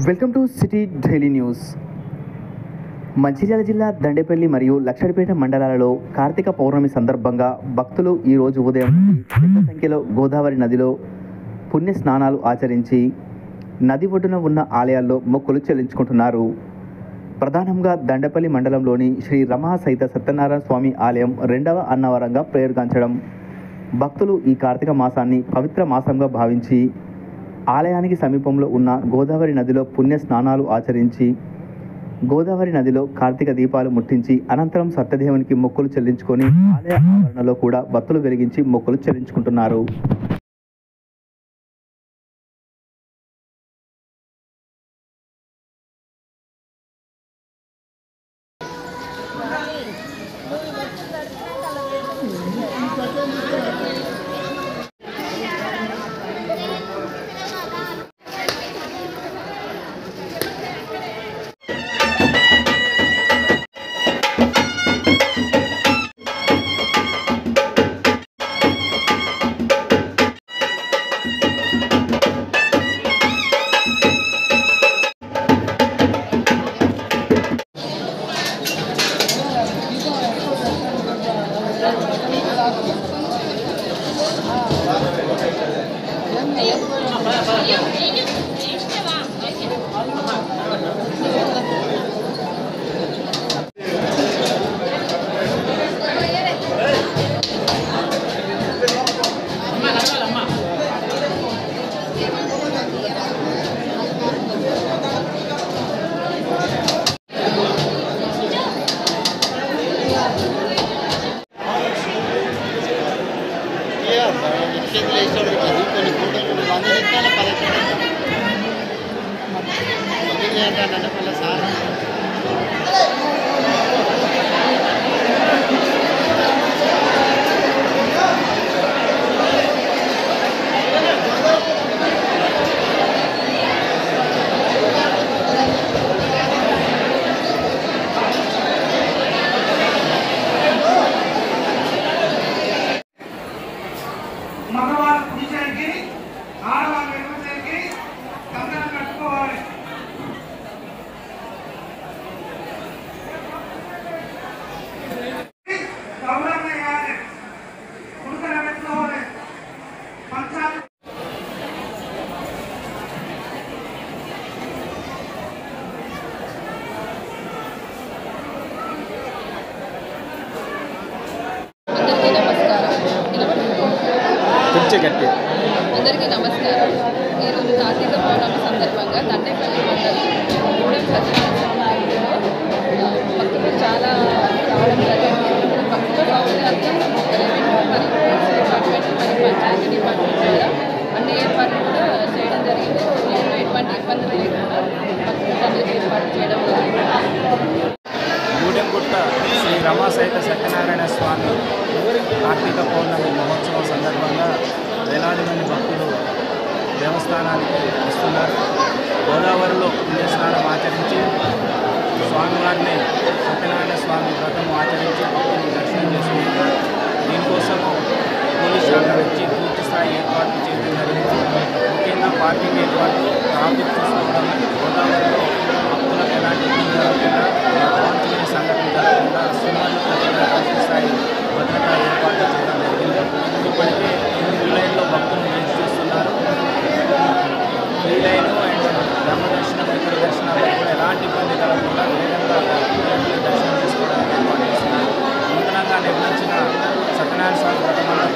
Welcome to city daily news. Mancherial జిల్లా దండేపల్లి మరియు లక్షడిపేట మండలాలలో కార్తీక పౌర్ణమి సందర్భంగా భక్తులు ఈరోజు ఉదయం పెద్ద సంఖ్యలో గోదావరి నదిలో పుణ్య స్నానాలు ఆచరించి నది ఒడ్డున ఉన్న ఆలయాల్లో మొక్కులు చెల్లించుకుంటున్నారు. ప్రధానంగా దండపల్లి మండలంలోని శ్రీ రమా సహిత సత్యనారాయణ స్వామి ఆలయం రెండవ అన్నవరంగా పేరుగాంచడం, భక్తులు ఈ కార్తీక మాసాన్ని పవిత్ర మాసంగా భావించి ఆలయానికి సమీపంలో ఉన్న గోదావరి నదిలో పుణ్య స్నానాలు ఆచరించి గోదావరి నదిలో కార్తీక దీపాలు ముట్టించి అనంతరం సత్యదేవునికి మొక్కులు చెల్లించుకొని ఆలయ ఆవరణలో కూడా భక్తులు వెలిగించి మొక్కులు చెల్లించుకుంటున్నారు. మగవాళ్ళు కుడి చేతికి, ఆడవాళ్ళు ఎడమ చేతికి కంకణం కట్టుకోవాలి. గౌరవంగా చేయాలి, ఉడకలు పెట్టుకోవాలి. పంచాలు అందరికీ నమస్కారం. ఈరోజు కార్తీక పౌర్ణమి సందర్భంగా దండేపల్లి మండలం గూడెం సత్యనారాయణ భక్తులు చాలా రావడం జరిగింది. భక్తులు రెవెన్యూ మరియు పోలీస్ డిపార్ట్మెంట్ మరియు పంచాయతీ డిపార్ట్మెంట్ ద్వారా అన్ని ఏర్పాట్లు కూడా చేయడం జరిగింది. దీనిలో ఎటువంటి ఇబ్బందులు లేకుండా భక్తులు ఏర్పాటు చేయడం జరిగింది. గూడెంగుట్ట శ్రీ రమా సహిత సత్యనారాయణ స్వామి కార్తీక పౌర్ణమి మహోత్సవం సందర్భంగా వేలాది మంది భక్తులు దేవస్థానానికి వస్తున్నారు. గోదావరిలో పుణ్యస్నానం ఆచరించి స్వామివారిని సత్యనారాయణ స్వామి వ్రతం ఆచరించి భక్తులు దర్శనం చేసుకుంటున్నారు. దీనికోసము పోలీస్ శాఖ నుంచి పూర్తి స్థాయి ఏర్పాట్లు చేయడం జరిగింది. ముఖ్యంగా పార్కింగ్ ఏర్పాట్లు, ట్రాఫిక్ చూసుకోవడం, గోదావరిలో భక్తులకు ఎలాంటి ఇబ్బంది జరగకుండా, అవాంఛనీయ సంఘటన జరగకుండా సుమారు పూర్తి స్థాయి భద్రతా ఏర్పాట్లు చేయడం జరిగింది. ఇప్పటికే 8 లైన్లో భక్తులు వేచి చూస్తున్నారు. 3 లైన్ అండ్ బ్రహ్మదర్శనం, ఇతర దర్శనాల్లో కూడా ఎలాంటి ఇబ్బంది కలగకుండా వేగంగా దర్శనం చేసుకోవడానికి ఏర్పాటు చేస్తున్నారు. నూతనంగా నిర్మించిన సత్యనారాయణ స్వామి వ్రతమండపం